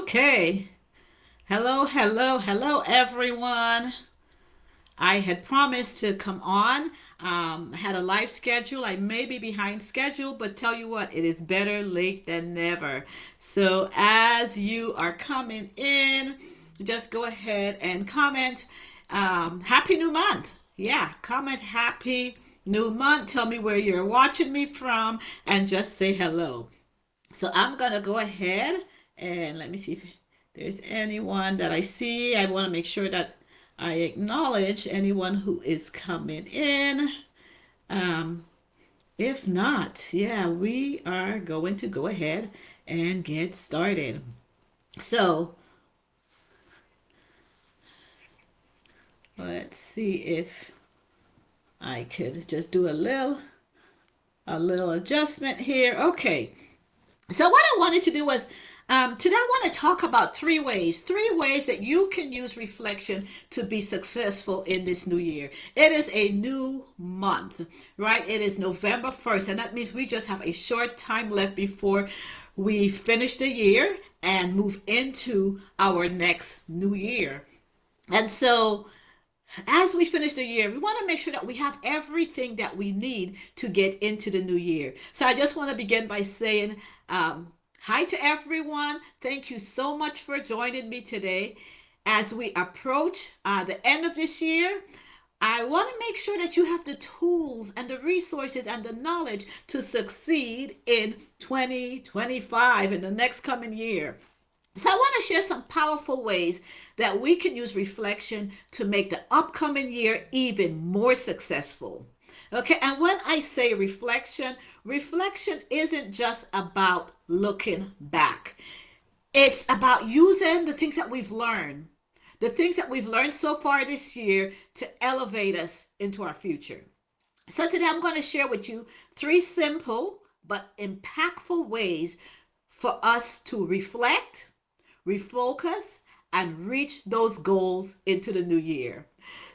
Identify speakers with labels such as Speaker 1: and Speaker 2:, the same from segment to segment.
Speaker 1: Okay. Hello, hello, hello, everyone. I had promised to come on. I had a live schedule. I may be behind schedule, but tell you what, it is better late than never. So as you are coming in, just go ahead and comment. Happy New Month. Yeah, comment Happy New Month. Tell me where you're watching me from and just say hello. So I'm gonna go ahead and let me see if there's anyone that I see. I want to make sure that I acknowledge anyone who is coming in. Um, if not, yeah, we are going to go ahead and get started. So let's see if I could just do a little adjustment here. Okay. So what I wanted to do was today I want to talk about three ways that you can use reflection to be successful in this new year. It is a new month, right? It is November 1st, and that means we just have a short time left before we finish the year and move into our next new year. And so as we finish the year, we want to make sure that we have everything that we need to get into the new year. So I just want to begin by saying hi to everyone. Thank you so much for joining me today. As we approach the end of this year, I want to make sure that you have the tools and the resources and the knowledge to succeed in 2025 in the next coming year. So I want to share some powerful ways that we can use reflection to make the upcoming year even more successful. Okay, and when I say reflection, reflection isn't just about looking back. It's about using the things that we've learned so far this year to elevate us into our future. So today I'm going to share with you three simple but impactful ways for us to reflect, refocus, and reach those goals into the new year.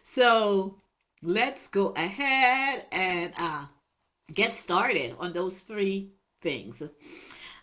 Speaker 1: So let's go ahead and get started on those three things.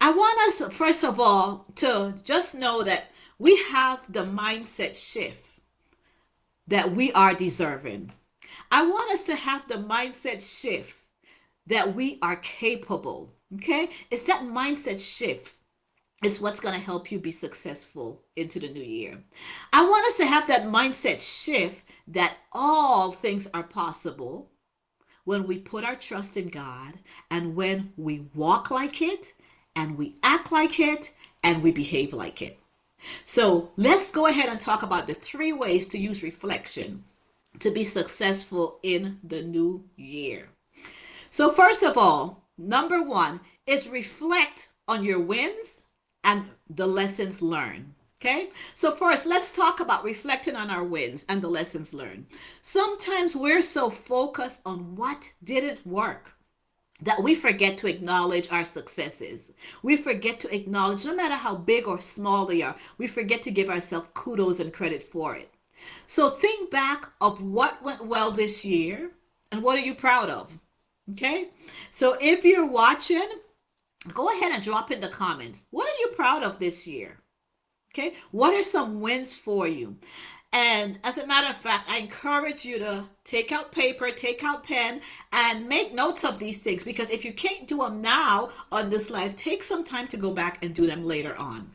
Speaker 1: I want us, first of all, to just know that we have the mindset shift that we are deserving. I want us to have the mindset shift that we are capable. Okay? It's that mindset shift. It's what's going to help you be successful into the new year. I want us to have that mindset shift that all things are possible when we put our trust in God and when we walk like it and we act like it and we behave like it. So let's go ahead and talk about the three ways to use reflection to be successful in the new year. So, first of all, number one is reflect on your wins and the lessons learned. Okay, so first, let's talk about reflecting on our wins and the lessons learned. Sometimes we're so focused on what didn't work that we forget to acknowledge our successes. We forget to acknowledge, no matter how big or small they are, we forget to give ourselves kudos and credit for it. So think back of what went well this year and what are you proud of? Okay, so if you're watching, go ahead and drop in the comments. What are you proud of this year? Okay, what are some wins for you? And as a matter of fact, I encourage you to take out paper, take out pen, and make notes of these things because if you can't do them now on this live, take some time to go back and do them later on.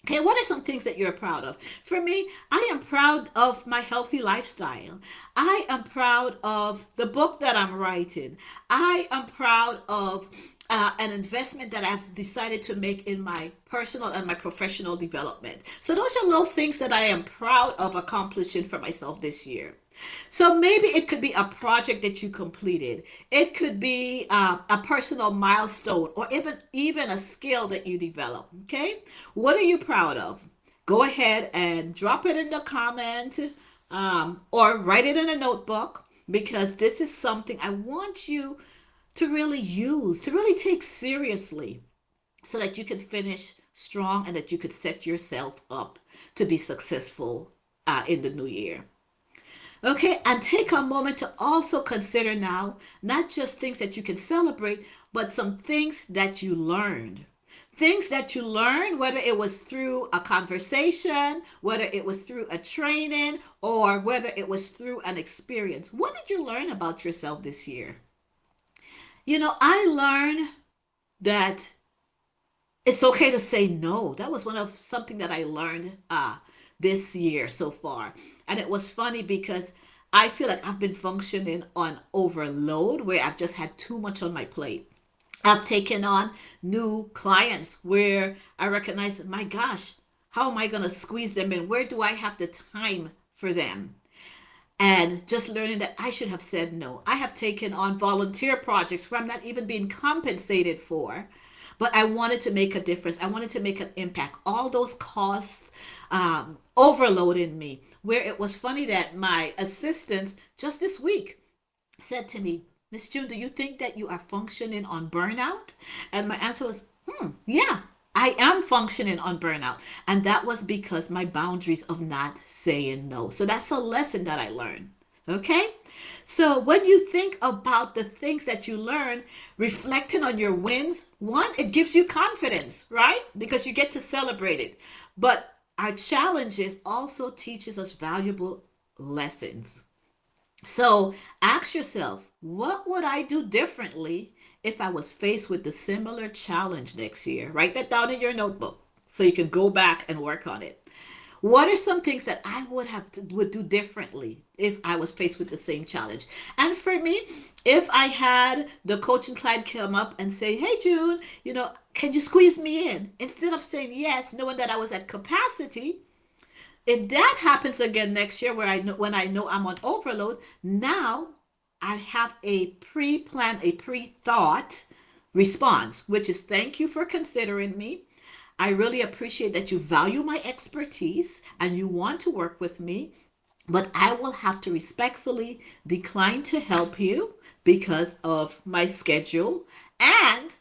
Speaker 1: Okay, what are some things that you're proud of? For me, I am proud of my healthy lifestyle. I am proud of the book that I'm writing. I am proud of an investment that I've decided to make in my personal and my professional development. So those are little things that I am proud of accomplishing for myself this year. So maybe it could be a project that you completed. It could be a personal milestone or even a skill that you develop. Okay, what are you proud of? Go ahead and drop it in the comment or write it in a notebook because this is something I want you to really use, to really take seriously so that you can finish strong and that you could set yourself up to be successful in the new year. Okay, and take a moment to also consider now not just things that you can celebrate, but some things that you learned. Things that you learned, whether it was through a conversation, whether it was through a training, or whether it was through an experience. What did you learn about yourself this year? I learned that it's okay to say no. That was one of something that I learned this year so far. And it was funny because I feel like I've been functioning on overload where I've just had too much on my plate. I've taken on new clients where I recognize, my gosh, how am I going to squeeze them in? Where do I have the time for them? And just learning that I should have said no. I have taken on volunteer projects where I'm not even being compensated for, but I wanted to make a difference. I wanted to make an impact. All those costs overloaded me. Where it was funny that my assistant just this week said to me, Miss June, do you think that you are functioning on burnout? And my answer was, yeah, I am functioning on burnout. And that was because my boundaries of not saying no. So that's a lesson that I learned. Okay? So when you think about the things that you learn, reflecting on your wins, one, it gives you confidence, right? Because you get to celebrate it. But our challenges also teaches us valuable lessons. So ask yourself, what would I do differently if I was faced with the similar challenge next year? Write that down in your notebook so you can go back and work on it. What are some things that I would do differently if I was faced with the same challenge? And for me, if I had the coaching client come up and say, "Hey June, can you squeeze me in?" Instead of saying yes, knowing that I was at capacity, if that happens again next year where I know when I know I'm on overload, now I have a pre-planned, a pre-thought response, which is thank you for considering me. I really appreciate that you value my expertise and you want to work with me, but I will have to respectfully decline to help you because of my schedule, and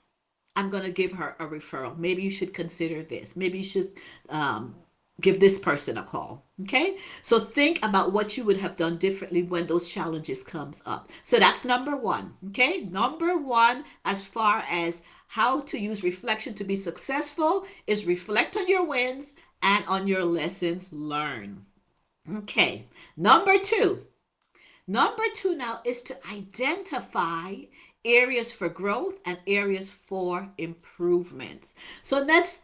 Speaker 1: I'm going to give her a referral. Maybe you should consider this. Maybe you should give this person a call. Okay, so think about what you would have done differently when those challenges comes up. So that's number one. Okay, number one, as far as how to use reflection to be successful, is reflect on your wins and on your lessons learned. Okay, number two now is to identify areas for growth and areas for improvement. So let's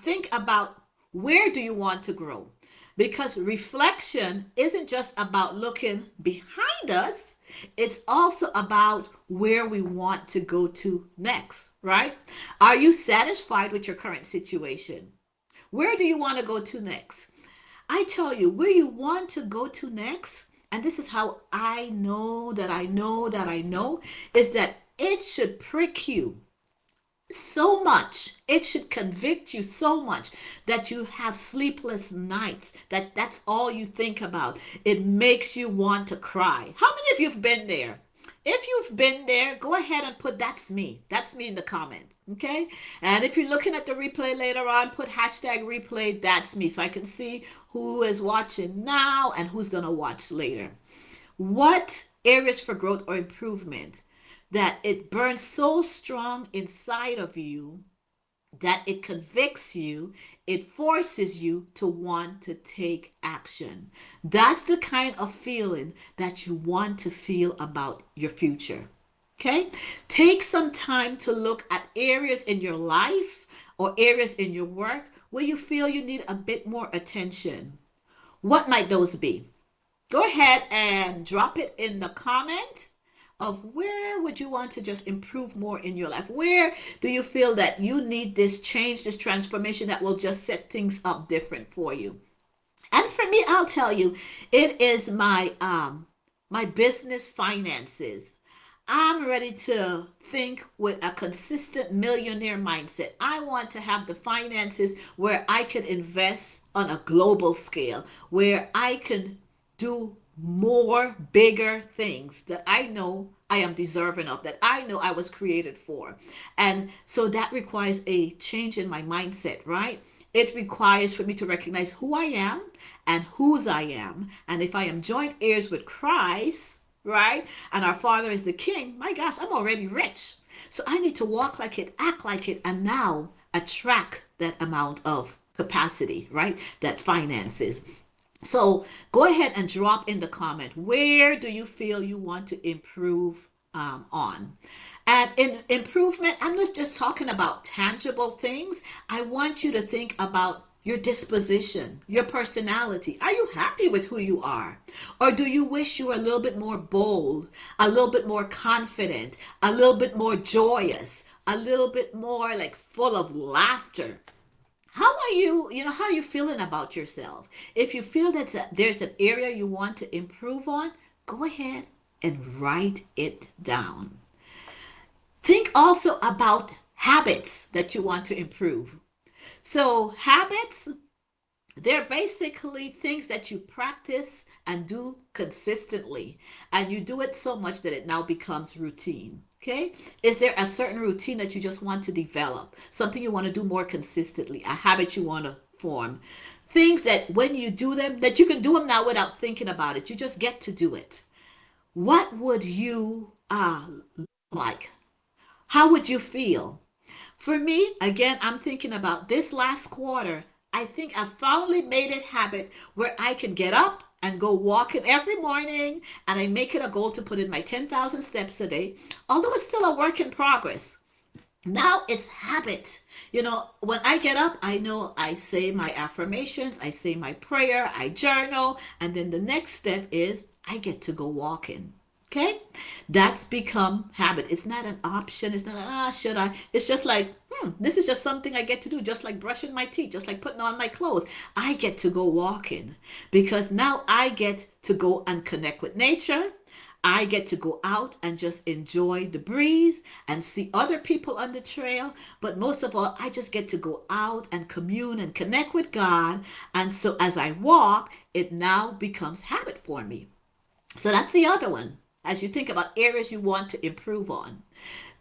Speaker 1: think about, where do you want to grow? Because reflection isn't just about looking behind us, it's also about where we want to go to next, right? Are you satisfied with your current situation? Where do you want to go to next? I tell you, where you want to go to next, and this is how I know that I know that I know, is that it should prick you so much, it should convict you so much that you have sleepless nights, that's all you think about. It makes you want to cry. How many of you have been there? If you've been there, go ahead and put that's me in the comment. Okay, and if you're looking at the replay later on, put hashtag replay that's me, so I can see who is watching now and who's gonna watch later. What areas for growth or improvement that it burns so strong inside of you that it convicts you, it forces you to want to take action? That's the kind of feeling that you want to feel about your future. Okay? Take some time to look at areas in your life or areas in your work where you feel you need a bit more attention. What might those be? Go ahead and drop it in the comment of where would you want to just improve more in your life? Where do you feel that you need this change, this transformation that will just set things up different for you? And for me, I'll tell you, it is my business finances. I'm ready to think with a consistent millionaire mindset. I want to have the finances where I can invest on a global scale, where I can do more bigger things that I know I am deserving of, that I know I was created for. And so that requires a change in my mindset, right? It requires for me to recognize who I am and whose I am. And if I am joint heirs with Christ, right? And our Father is the King, my gosh, I'm already rich. So I need to walk like it, act like it, and now attract that amount of capacity, right? That finances. So go ahead and drop in the comment, where do you feel you want to improve on? And in improvement, I'm not just talking about tangible things. I want you to think about your disposition, your personality. Are you happy with who you are? Or do you wish you were a little bit more bold, a little bit more confident, a little bit more joyous, a little bit more like full of laughter? How are you, how are you feeling about yourself? If you feel that there's an area you want to improve on, go ahead and write it down. Think also about habits that you want to improve. So, habits, they're basically things that you practice and do consistently. And you do it so much that it now becomes routine. Okay? Is there a certain routine that you just want to develop? Something you want to do more consistently, a habit you want to form. Things that when you do them, that you can do them now without thinking about it. You just get to do it. What would you like? How would you feel? For me, again, I'm thinking about this last quarter. I think I finally made it habit where I can get up and go walking every morning, and I make it a goal to put in my 10,000 steps a day, although it's still a work in progress. Now it's habit. When I get up, I know I say my affirmations, I say my prayer, I journal, and then the next step is I get to go walking. Okay? That's become habit. It's not an option. It's not, should I? It's just like, this is just something I get to do, just like brushing my teeth, just like putting on my clothes. I get to go walking because now I get to go and connect with nature. I get to go out and just enjoy the breeze and see other people on the trail. But most of all, I just get to go out and commune and connect with God. And so as I walk, it now becomes habit for me. So that's the other one. As you think about areas you want to improve on,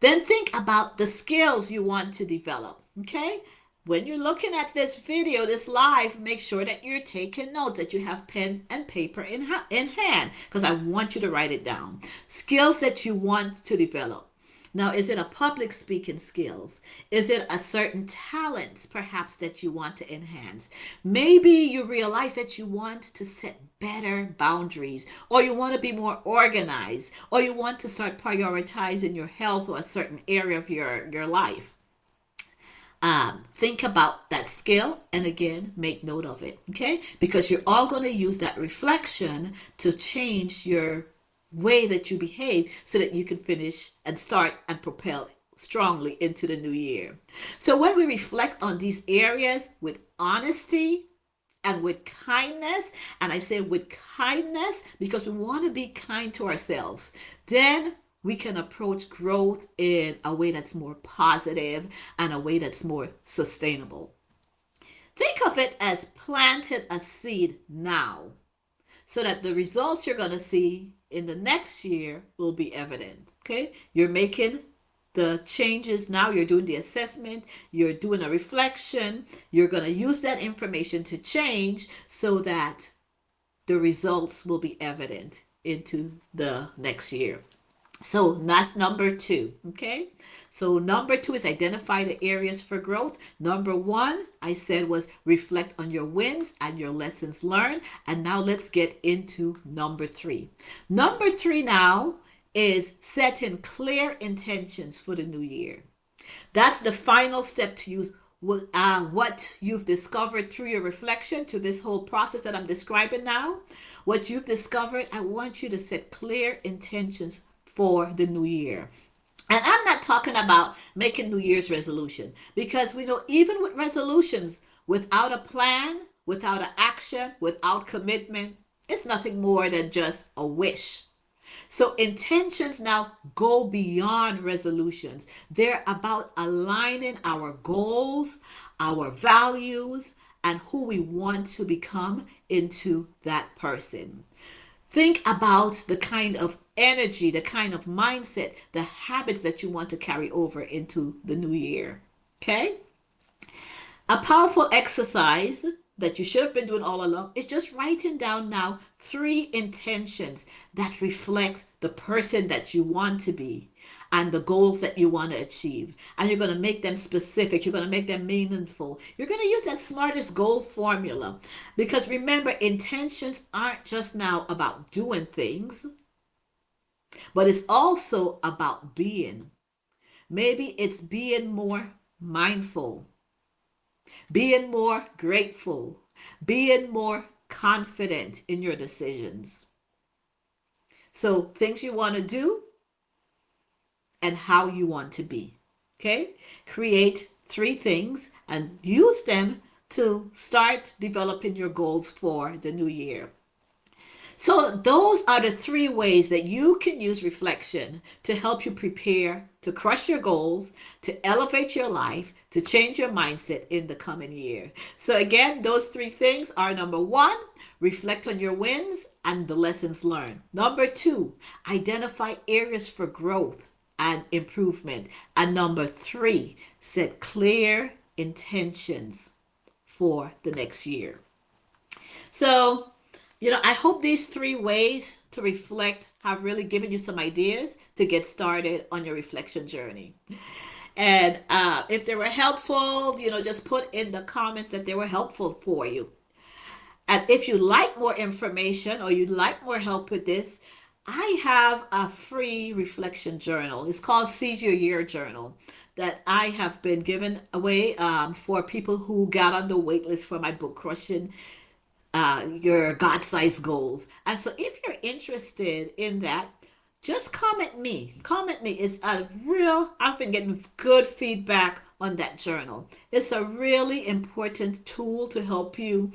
Speaker 1: then think about the skills you want to develop. Okay? When you're looking at this video, this live, make sure that you're taking notes, that you have pen and paper in hand, because I want you to write it down. Skills that you want to develop. Now, is it a public speaking skills? Is it a certain talent, perhaps, that you want to enhance? Maybe you realize that you want to set better boundaries, or you want to be more organized, or you want to start prioritizing your health or a certain area of your life. Think about that skill and again make note of it, okay? Because you're all going to use that reflection to change your way that you behave so that you can finish and start and propel strongly into the new year. So when we reflect on these areas with honesty and with kindness, and I say with kindness because we want to be kind to ourselves, then we can approach growth in a way that's more positive and a way that's more sustainable. Think of it as planted a seed now so that the results you're going to see in the next year will be evident. Okay? You're making the changes now, you're doing the assessment, you're doing a reflection, you're going to use that information to change so that the results will be evident into the next year. So that's number 2, okay? So number 2 is identify the areas for growth. Number 1, I said, was reflect on your wins and your lessons learned. And now let's get into number 3. Number 3 now is setting clear intentions for the new year. That's the final step to use what you've discovered through your reflection to this whole process that I'm describing now. What you've discovered, I want you to set clear intentions for the new year. And I'm not talking about making New Year's resolution, because we know even with resolutions, without a plan, without an action, without commitment, it's nothing more than just a wish. So intentions now go beyond resolutions. They're about aligning our goals, our values, and who we want to become into that person. Think about the kind of energy, the kind of mindset, the habits that you want to carry over into the new year. Okay? A powerful exercise that you should have been doing all along is just writing down now 3 intentions that reflect the person that you want to be. and the goals that you want to achieve. And you're going to make them specific. You're going to make them meaningful. You're going to use that smartest goal formula. Because remember, intentions aren't just now about doing things, but it's also about being. Maybe it's being more mindful, being more grateful, being more confident in your decisions. So, things you want to do and how you want to be. Okay? Create 3 things and use them to start developing your goals for the new year. So, those are the 3 ways that you can use reflection to help you prepare to crush your goals, to elevate your life, to change your mindset in the coming year. So, again, those 3 things are: number 1, reflect on your wins and the lessons learned. Number 2, identify areas for growth and improvement. And number 3, set clear intentions for the next year. So, I hope these 3 ways to reflect have really given you some ideas to get started on your reflection journey. And if they were helpful, just put in the comments that they were helpful for you. And if you like more information or you'd like more help with this, I have a free reflection journal. It's called Seize Your Year Journal that I have been giving away for people who got on the wait list for my book, Crushing Your God-Sized Goals. And so if you're interested in that, just comment me. Comment me. I've been getting good feedback on that journal. It's a really important tool to help you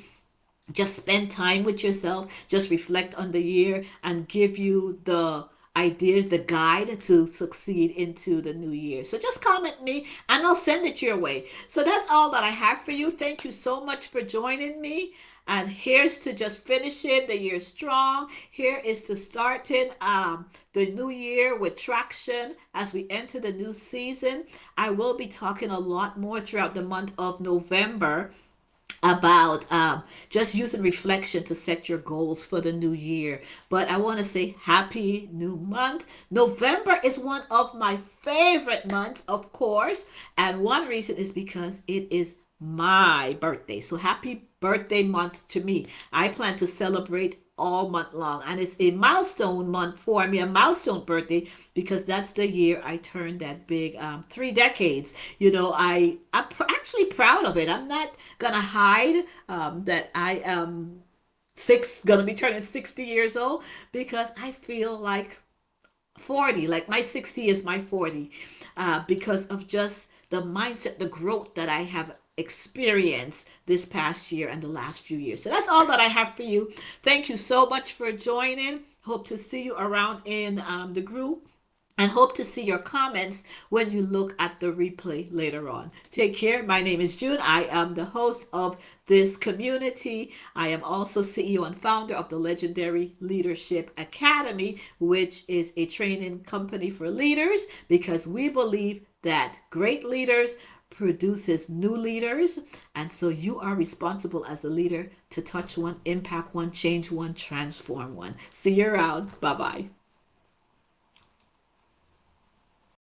Speaker 1: just spend time with yourself, just reflect on the year, and give you the ideas, the guide to succeed into the new year. So just comment me and I'll send it your way. So that's all that I have for you. Thank you so much for joining me. And here's to just finishing the year strong. Here is to starting the new year with traction as we enter the new season. I will be talking a lot more throughout the month of November about just using reflection to set your goals for the new year. But I want to say happy new month. November is one of my favorite months, of course, and one reason is because it is my birthday. So happy birthday month to me. I plan to celebrate all month long, and it's a milestone month for me, a milestone birthday, because that's the year I turned that big 3 decades. Actually proud of it. I'm not gonna hide that I am gonna be turning 60 years old, because I feel like 40, like my 60 is my 40, because of just the mindset, the growth that I have experienced this past year and the last few years. So that's all that I have for you. Thank you so much for joining. Hope to see you around in the group, and hope to see your comments when you look at the replay later on. Take care. My name is June. I am the host of this community. I am also CEO and founder of the Legendary Leadership Academy, which is a training company for leaders, because we believe that great leaders produces new leaders. And so you are responsible as a leader to touch one, impact one, change one, transform one. See you around. Bye-bye.